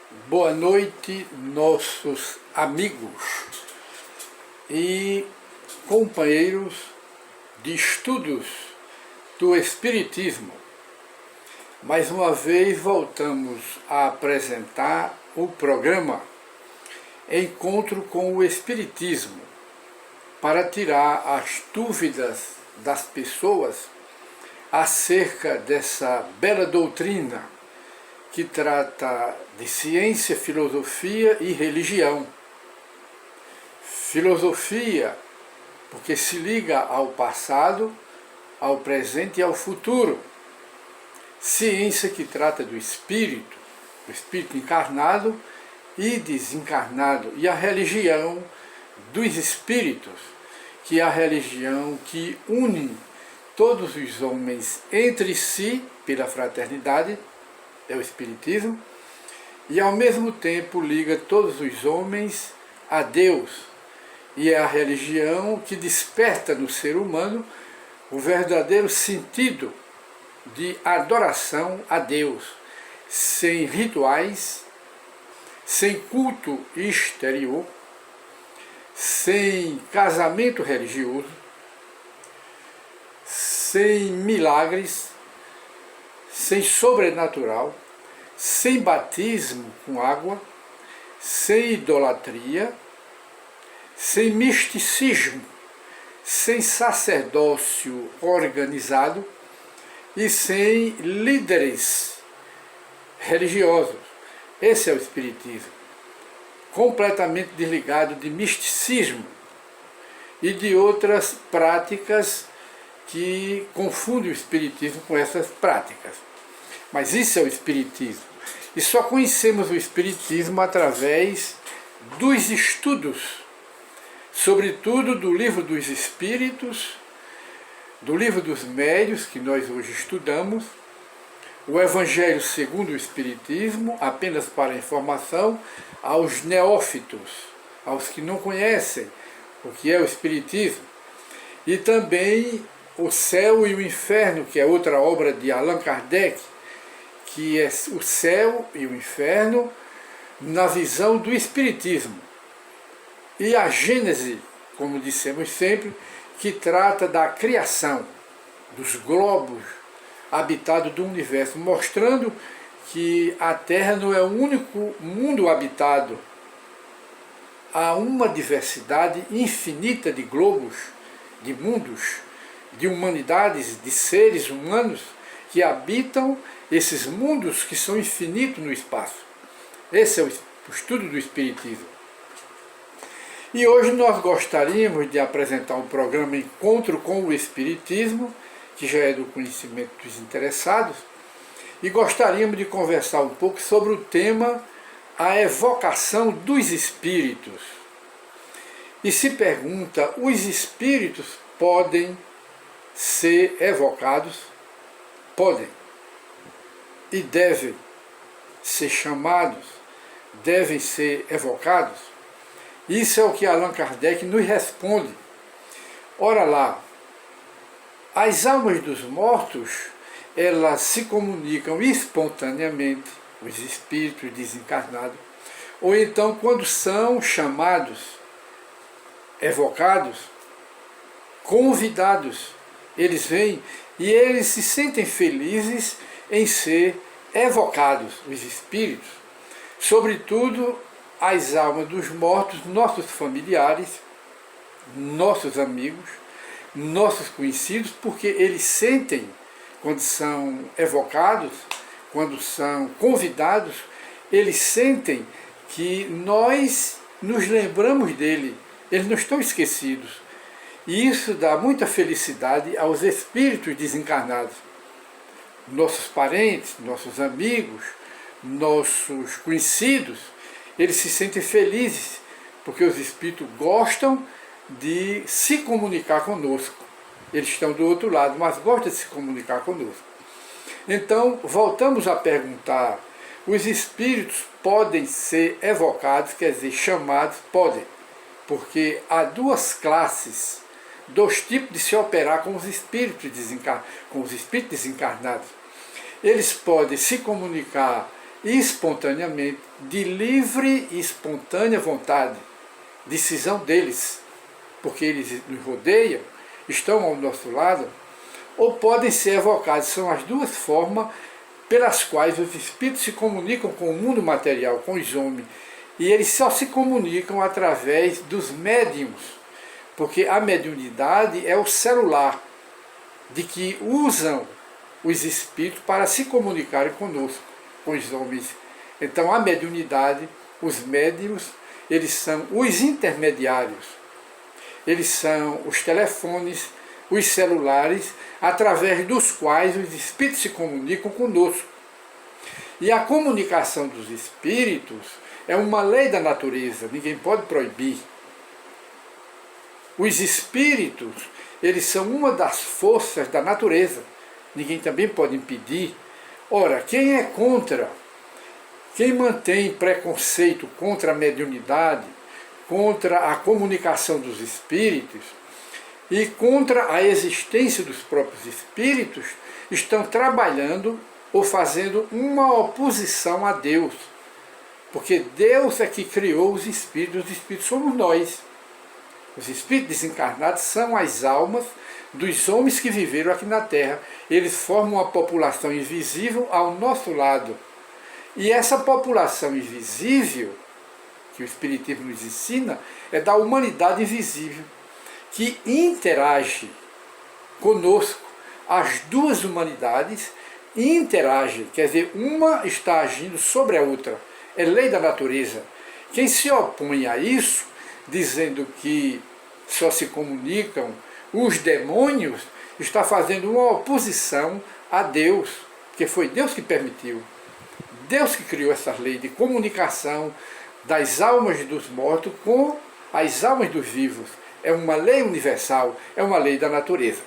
Boa noite, nossos amigos e companheiros de estudos do Espiritismo. Mais uma vez voltamos a apresentar o programa Encontro com o Espiritismo, para tirar as dúvidas das pessoas acerca dessa bela doutrina que trata de ciência, filosofia e religião. Filosofia, porque se liga ao passado, ao presente e ao futuro. Ciência, que trata do espírito encarnado e desencarnado. E a religião dos espíritos, que é a religião que une todos os homens entre si pela fraternidade, é o Espiritismo, e ao mesmo tempo liga todos os homens a Deus, e é a religião que desperta no ser humano o verdadeiro sentido de adoração a Deus, sem rituais, sem culto exterior, sem casamento religioso, sem milagres, sem sobrenatural, sem batismo com água, sem idolatria, sem misticismo, sem sacerdócio organizado e sem líderes religiosos. Esse é o Espiritismo, completamente desligado de misticismo e de outras práticas que confundem o Espiritismo com essas práticas. Mas isso é o Espiritismo. E só conhecemos o Espiritismo através dos estudos, sobretudo do Livro dos Espíritos, do Livro dos Médiuns, que nós hoje estudamos, o Evangelho segundo o Espiritismo, apenas para informação aos neófitos, aos que não conhecem o que é o Espiritismo, e também O Céu e o Inferno, que é outra obra de Allan Kardec, que é o céu e o inferno na visão do Espiritismo. E a Gênese, como dissemos sempre, que trata da criação dos globos habitados do universo, mostrando que a Terra não é o único mundo habitado. Há uma diversidade infinita de globos, de mundos, de humanidades, de seres humanos que habitam esses mundos que são infinitos no espaço. Esse é o estudo do Espiritismo. E hoje nós gostaríamos de apresentar um programa Encontro com o Espiritismo, que já é do conhecimento dos interessados, e gostaríamos de conversar um pouco sobre o tema a evocação dos espíritos. E se pergunta, os espíritos podem ser evocados? Podem. E devem ser chamados, devem ser evocados? Isso é o que Allan Kardec nos responde. Ora lá, as almas dos mortos, elas se comunicam espontaneamente, os espíritos desencarnados, ou então quando são chamados, evocados, convidados, eles vêm e eles se sentem felizes em ser evocados, os espíritos, sobretudo as almas dos mortos, nossos familiares, nossos amigos, nossos conhecidos, porque eles sentem, quando são evocados, quando são convidados, eles sentem que nós nos lembramos dele, eles não estão esquecidos. E isso dá muita felicidade aos espíritos desencarnados. Nossos parentes, nossos amigos, nossos conhecidos, eles se sentem felizes, porque os espíritos gostam de se comunicar conosco. Eles estão do outro lado, mas gostam de se comunicar conosco. Então, voltamos a perguntar, os espíritos podem ser evocados, quer dizer, chamados? Podem, porque há duas classes, dois tipos de se operar com os espíritos desencarnados. Eles podem se comunicar espontaneamente, de livre e espontânea vontade, decisão deles, porque eles nos rodeiam, estão ao nosso lado, ou podem ser evocados. São as duas formas pelas quais os espíritos se comunicam com o mundo material, com os homens. E eles só se comunicam através dos médiums, porque a mediunidade é o celular de que usam os espíritos para se comunicarem conosco, com os homens. Então a mediunidade, os médiums, eles são os intermediários, eles são os telefones, os celulares, através dos quais os espíritos se comunicam conosco. E a comunicação dos espíritos é uma lei da natureza, ninguém pode proibir. Os espíritos, eles são uma das forças da natureza, ninguém também pode impedir. Ora, quem é contra, quem mantém preconceito contra a mediunidade, contra a comunicação dos espíritos e contra a existência dos próprios espíritos, estão trabalhando ou fazendo uma oposição a Deus. Porque Deus é que criou os espíritos somos nós. Os espíritos desencarnados são as almas dos homens que viveram aqui na Terra. Eles formam uma população invisível ao nosso lado. E essa população invisível, que o Espiritismo nos ensina, é da humanidade invisível, que interage conosco. As duas humanidades interagem, quer dizer, uma está agindo sobre a outra. É lei da natureza. Quem se opõe a isso, dizendo que só se comunicam os demônios, está fazendo uma oposição a Deus, porque foi Deus que permitiu. Deus que criou essa lei de comunicação das almas dos mortos com as almas dos vivos. É uma lei universal, é uma lei da natureza.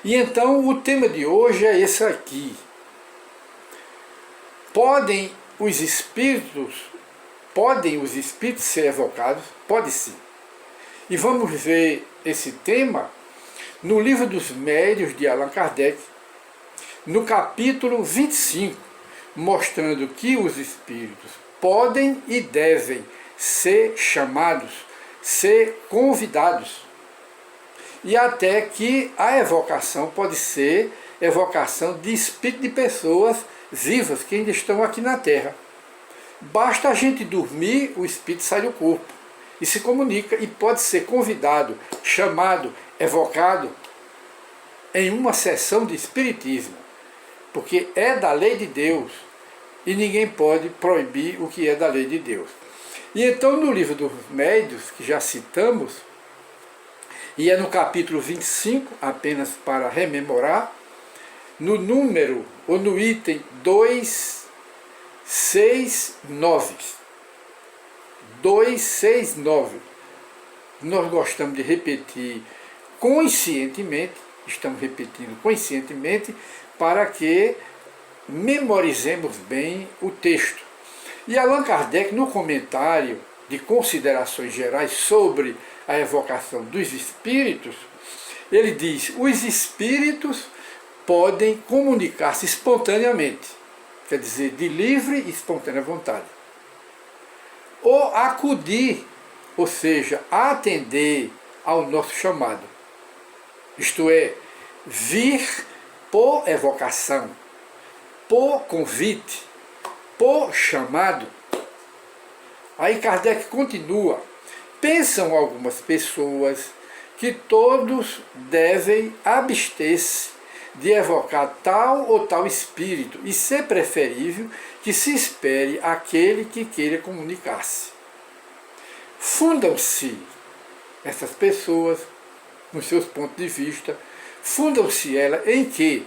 E então o tema de hoje é esse aqui. Podem os espíritos ser evocados? Pode sim. E vamos ver esse tema no Livro dos Médiuns de Allan Kardec, no capítulo 25, mostrando que os espíritos podem e devem ser chamados, ser convidados. E até que a evocação pode ser evocação de espírito de pessoas vivas que ainda estão aqui na Terra. Basta a gente dormir, o espírito sai do corpo e se comunica e pode ser convidado, chamado, evocado em uma sessão de espiritismo, porque é da lei de Deus e ninguém pode proibir o que é da lei de Deus. E então no Livro dos Médiuns, que já citamos, e é no capítulo 25, apenas para rememorar, no número, ou no item 269. 269. Nós gostamos de repetir conscientemente, estamos repetindo conscientemente, para que memorizemos bem o texto. E Allan Kardec, no comentário de considerações gerais sobre a evocação dos espíritos, ele diz: os espíritos podem comunicar-se espontaneamente, quer dizer, de livre e espontânea vontade, ou acudir, ou seja, atender ao nosso chamado, isto é, vir por evocação, por convite, por chamado. Aí Kardec continua: pensam algumas pessoas que todos devem abster-se de evocar tal ou tal espírito e ser preferível que se espere aquele que queira comunicar-se. Fundam-se essas pessoas, nos seus pontos de vista, fundam-se elas em que,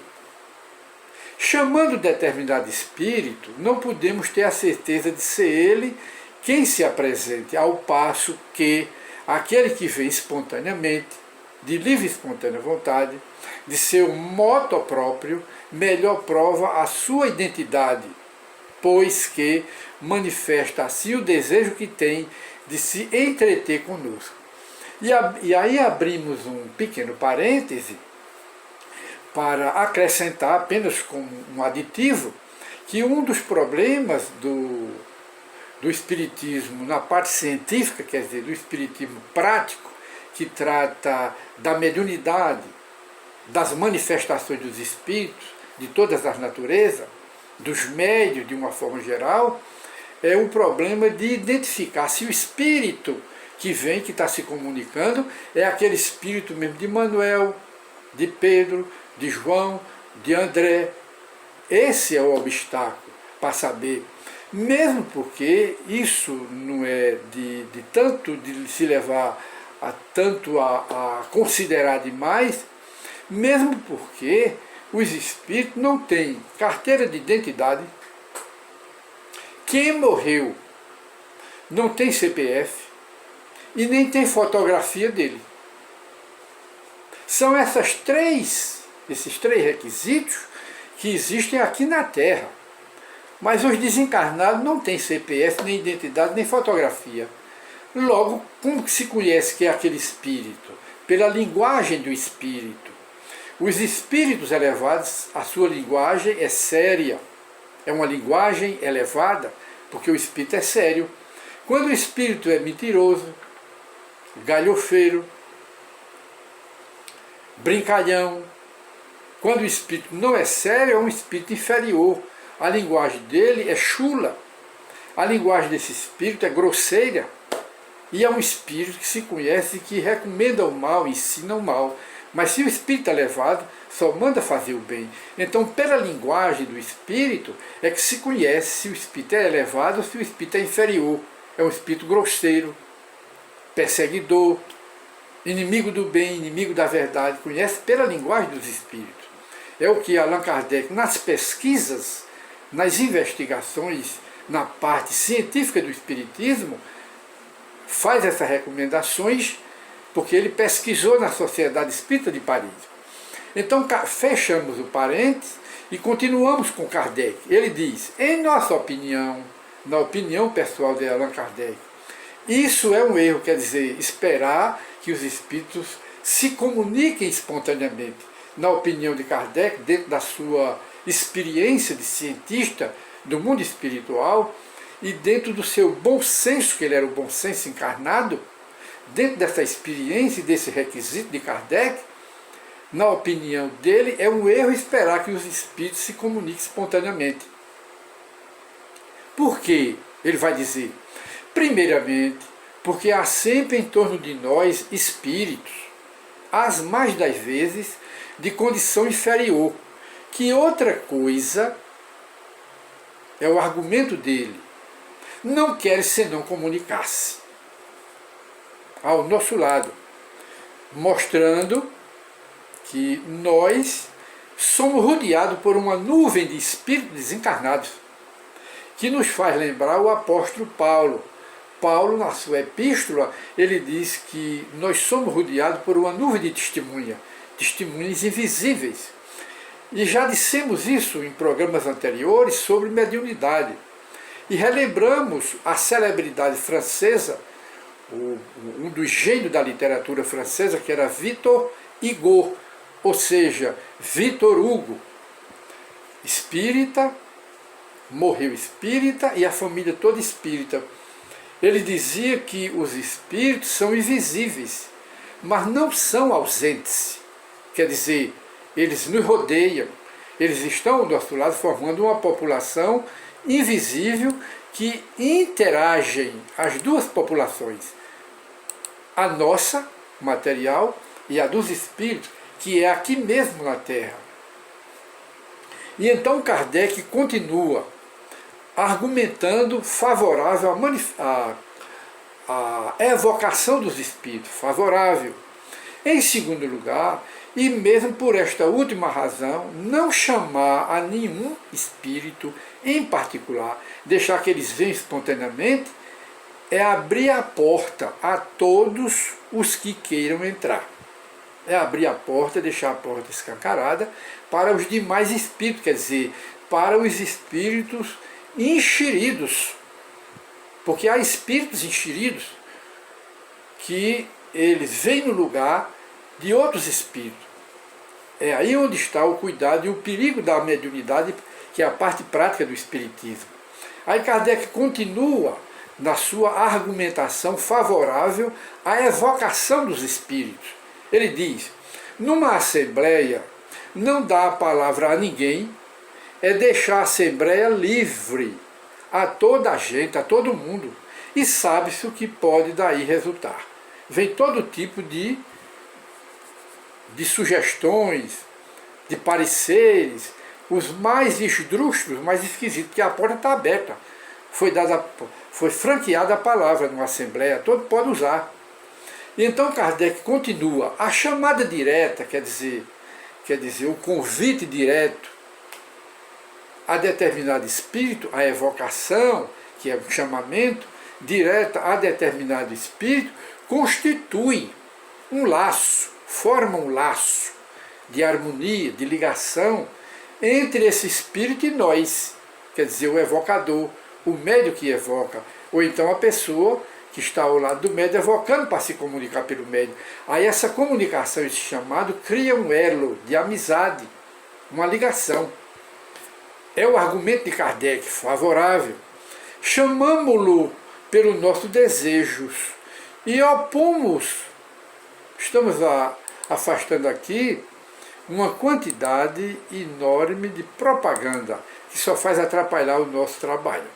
chamando determinado espírito, não podemos ter a certeza de ser ele quem se apresente, ao passo que aquele que vem espontaneamente, de livre e espontânea vontade, de seu moto próprio, melhor prova a sua identidade, pois que manifesta assim o desejo que tem de se entreter conosco. E aí abrimos um pequeno parêntese para acrescentar apenas como um aditivo, que um dos problemas do espiritismo na parte científica, quer dizer, do espiritismo prático, que trata da mediunidade, das manifestações dos espíritos, de todas as naturezas, dos médios de uma forma geral, é o problema de identificar se o espírito que vem, que está se comunicando, é aquele espírito mesmo de Manuel, de Pedro, de João, de André. Esse é o obstáculo para saber. Mesmo porque isso não é de tanto de se levar a considerar demais, mesmo porque os espíritos não têm carteira de identidade, quem morreu não tem CPF e nem tem fotografia dele. São esses três requisitos que existem aqui na Terra. Mas os desencarnados não têm CPF, nem identidade, nem fotografia. Logo, como se conhece que é aquele espírito? Pela linguagem do espírito. Os espíritos elevados, a sua linguagem é séria. É uma linguagem elevada, porque o espírito é sério. Quando o espírito é mentiroso, galhofeiro, brincalhão, quando o espírito não é sério, é um espírito inferior. A linguagem dele é chula. A linguagem desse espírito é grosseira. E é um espírito que se conhece, que recomenda o mal, ensina o mal. Mas se o espírito é elevado, só manda fazer o bem. Então, pela linguagem do espírito, é que se conhece se o espírito é elevado ou se o espírito é inferior. É um espírito grosseiro, perseguidor, inimigo do bem, inimigo da verdade. Conhece pela linguagem dos espíritos. É o que Allan Kardec, nas pesquisas, nas investigações, na parte científica do espiritismo, faz essas recomendações, porque ele pesquisou na Sociedade Espírita de Paris. Então, fechamos o parênteses e continuamos com Kardec. Ele diz, em nossa opinião, na opinião pessoal de Allan Kardec, isso é um erro, quer dizer, esperar que os espíritos se comuniquem espontaneamente. Na opinião de Kardec, dentro da sua experiência de cientista do mundo espiritual e dentro do seu bom senso, que ele era o bom senso encarnado, dentro dessa experiência e desse requisito de Kardec, na opinião dele, é um erro esperar que os espíritos se comuniquem espontaneamente. Por quê? Ele vai dizer, primeiramente, porque há sempre em torno de nós espíritos, as mais das vezes, de condição inferior, que outra coisa é o argumento dele, não quer senão comunicar-se ao nosso lado, mostrando que nós somos rodeados por uma nuvem de espíritos desencarnados, que nos faz lembrar o apóstolo Paulo. Paulo, na sua epístola, ele diz que nós somos rodeados por uma nuvem de testemunhas invisíveis. E já dissemos isso em programas anteriores sobre mediunidade. E relembramos a celebridade francesa, um dos gênios da literatura francesa, que era Victor Hugo, ou seja, Victor Hugo, espírita, morreu espírita e a família toda espírita. Ele dizia que os espíritos são invisíveis, mas não são ausentes. Quer dizer, eles nos rodeiam, eles estão ao nosso lado formando uma população invisível que interagem as duas populações, a nossa, material, e a dos espíritos, que é aqui mesmo na Terra. E então Kardec continua argumentando favorável à evocação dos espíritos, favorável. Em segundo lugar, e mesmo por esta última razão, não chamar a nenhum espírito em particular, deixar que eles venham espontaneamente, é abrir a porta a todos os que queiram entrar. É abrir a porta, deixar a porta escancarada para os demais espíritos, quer dizer, para os espíritos enxeridos. Porque há espíritos enxeridos que eles vêm no lugar de outros espíritos. É aí onde está o cuidado e o perigo da mediunidade, que é a parte prática do espiritismo. Aí Kardec continua na sua argumentação favorável à evocação dos espíritos. Ele diz: numa assembleia, não dá a palavra a ninguém, é deixar a assembleia livre a toda a gente, a todo mundo, e sabe-se o que pode daí resultar. Vem todo tipo de sugestões, de pareceres, os mais esdrúxulos, mais esquisitos, porque a porta está aberta. Foi franqueada a palavra numa assembleia, todo pode usar. E então Kardec continua: a chamada direta, quer dizer o convite direto a determinado espírito, a evocação, que é um chamamento direto a determinado espírito, constitui um laço, forma um laço de harmonia, de ligação entre esse espírito e nós, quer dizer, o evocador, o médium que evoca, ou então a pessoa que está ao lado do médium evocando para se comunicar pelo médium. Aí essa comunicação, esse chamado, cria um elo de amizade, uma ligação. É o argumento de Kardec favorável. Chamamo-lo pelo nosso desejos e opomos, estamos afastando aqui uma quantidade enorme de propaganda que só faz atrapalhar o nosso trabalho.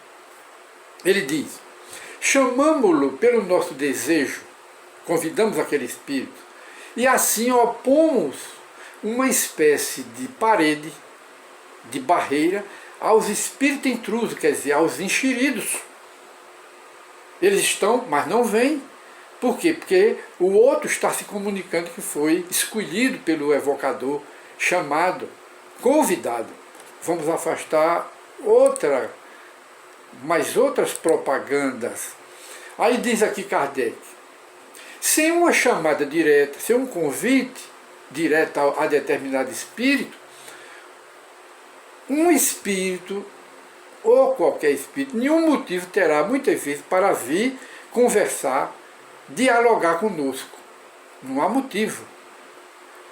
Ele diz: chamamo-lo pelo nosso desejo, convidamos aquele espírito, e assim opomos uma espécie de parede, de barreira, aos espíritos intrusos, quer dizer, aos enxeridos. Eles estão, mas não vêm. Por quê? Porque o outro está se comunicando que foi escolhido pelo evocador, chamado, convidado. Vamos afastar mais outras propagandas. Aí diz aqui Kardec: sem uma chamada direta, sem um convite direto a determinado espírito, um espírito, ou qualquer espírito, nenhum motivo terá muitas vezes para vir conversar, dialogar conosco. Não há motivo.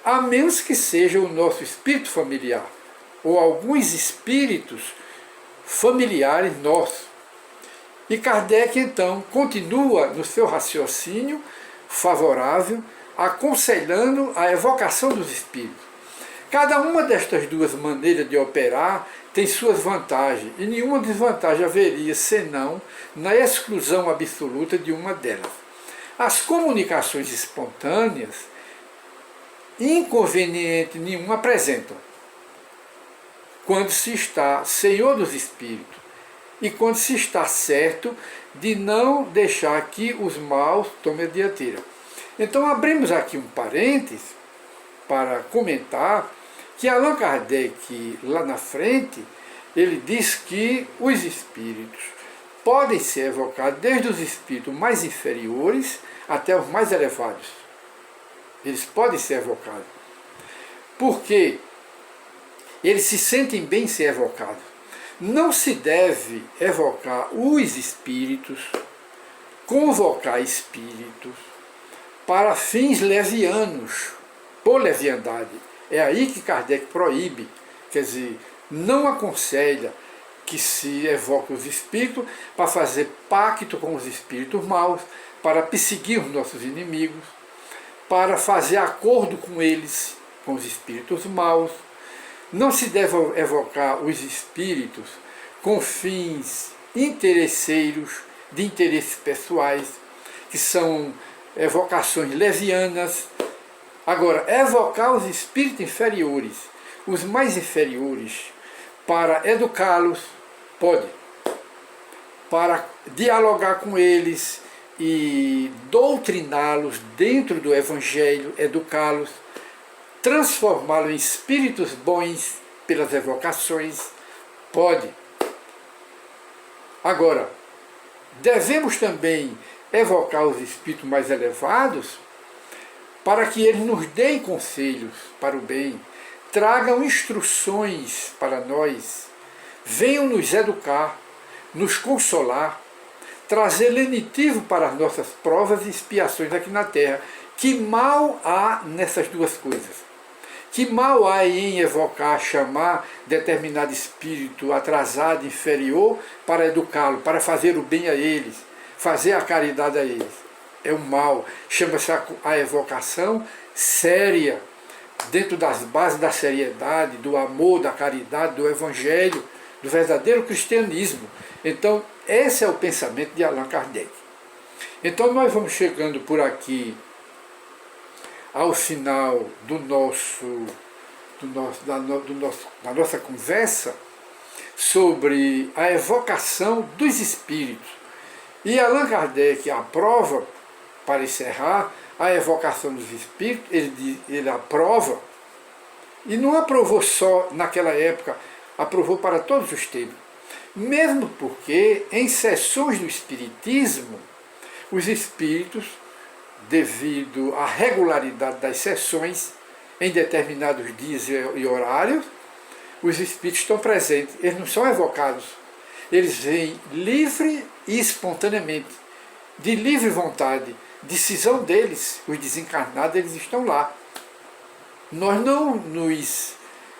A menos que seja o nosso espírito familiar, ou alguns espíritos familiares nossos. E Kardec, então, continua no seu raciocínio favorável, aconselhando a evocação dos espíritos. Cada uma destas duas maneiras de operar tem suas vantagens, e nenhuma desvantagem haveria, senão na exclusão absoluta de uma delas. As comunicações espontâneas, inconveniente nenhum apresentam, quando se está senhor dos espíritos, e quando se está certo de não deixar que os maus tomem a dianteira. Então abrimos aqui um parênteses para comentar que Allan Kardec, lá na frente, ele diz que os espíritos podem ser evocados desde os espíritos mais inferiores até os mais elevados. Eles podem ser evocados. Porque eles se sentem bem em ser evocados. Não se deve evocar os espíritos, convocar espíritos para fins levianos, por leviandade. É aí que Kardec proíbe, quer dizer, não aconselha que se evoque os espíritos para fazer pacto com os espíritos maus, para perseguir os nossos inimigos, para fazer acordo com eles, com os espíritos maus. Não se deve evocar os espíritos com fins interesseiros, de interesses pessoais, que são evocações levianas. Agora, evocar os espíritos inferiores, os mais inferiores, para educá-los, pode. Para dialogar com eles e doutriná-los dentro do Evangelho, educá-los, transformá-los em espíritos bons pelas evocações, pode. Agora, devemos também evocar os espíritos mais elevados para que eles nos deem conselhos para o bem, tragam instruções para nós, venham nos educar, nos consolar, trazer lenitivo para as nossas provas e expiações aqui na Terra. Que mal há nessas duas coisas? Que mal há em evocar, chamar determinado espírito atrasado, inferior, para educá-lo, para fazer o bem a eles, fazer a caridade a eles? É um mal. Chama-se a evocação séria, dentro das bases da seriedade, do amor, da caridade, do evangelho, do verdadeiro cristianismo. Então, esse é o pensamento de Allan Kardec. Então, nós vamos chegando por aqui ao final da nossa conversa sobre a evocação dos espíritos. E Allan Kardec aprova, para encerrar, a evocação dos espíritos. Ele aprova, e não aprovou só naquela época, aprovou para todos os tempos. Mesmo porque, em sessões do espiritismo, os espíritos, devido à regularidade das sessões, em determinados dias e horários, os espíritos estão presentes, eles não são evocados, eles vêm livre e espontaneamente, de livre vontade, decisão deles, os desencarnados, eles estão lá. Nós não nos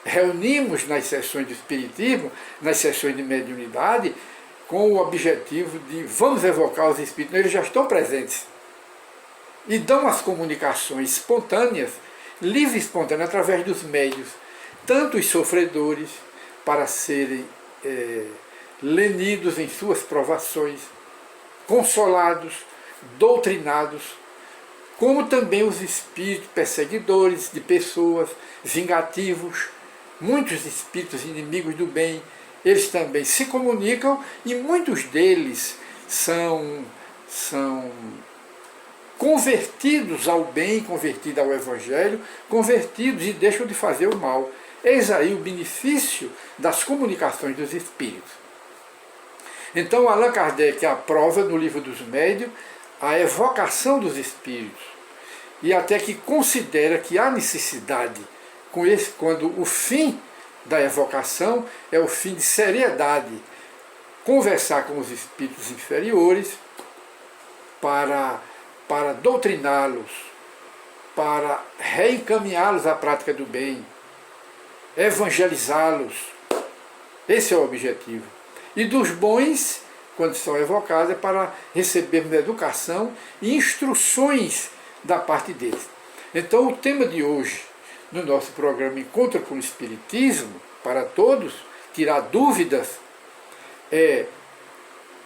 reunimos nas sessões do espiritismo, nas sessões de mediunidade, com o objetivo de vamos evocar os espíritos, eles já estão presentes. E dão as comunicações espontâneas, livre e espontâneas, através dos meios, tanto os sofredores, para serem lenidos em suas provações, consolados, doutrinados, como também os espíritos perseguidores de pessoas, vingativos, muitos espíritos inimigos do bem, eles também se comunicam, e muitos deles são convertidos ao bem, convertidos ao Evangelho, convertidos e deixam de fazer o mal. Eis aí o benefício das comunicações dos espíritos. Então Allan Kardec aprova no Livro dos Médiuns a evocação dos espíritos, e até que considera que há necessidade, quando o fim da evocação é o fim de seriedade, conversar com os espíritos inferiores para doutriná-los, para reencaminhá-los à prática do bem, evangelizá-los. Esse é o objetivo. E dos bons, quando são evocados, é para recebermos educação e instruções da parte deles. Então, o tema de hoje, no nosso programa Encontro com o Espiritismo, para todos, tirar dúvidas,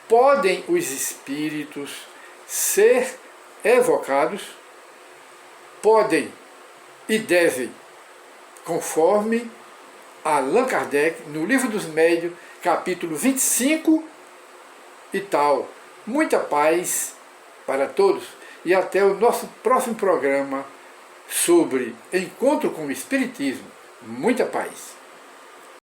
podem os espíritos ser evocados? Podem e devem, conforme Allan Kardec, no Livro dos Médiuns, capítulo 25 e tal. Muita paz para todos, e até o nosso próximo programa sobre Encontro com o Espiritismo. Muita paz.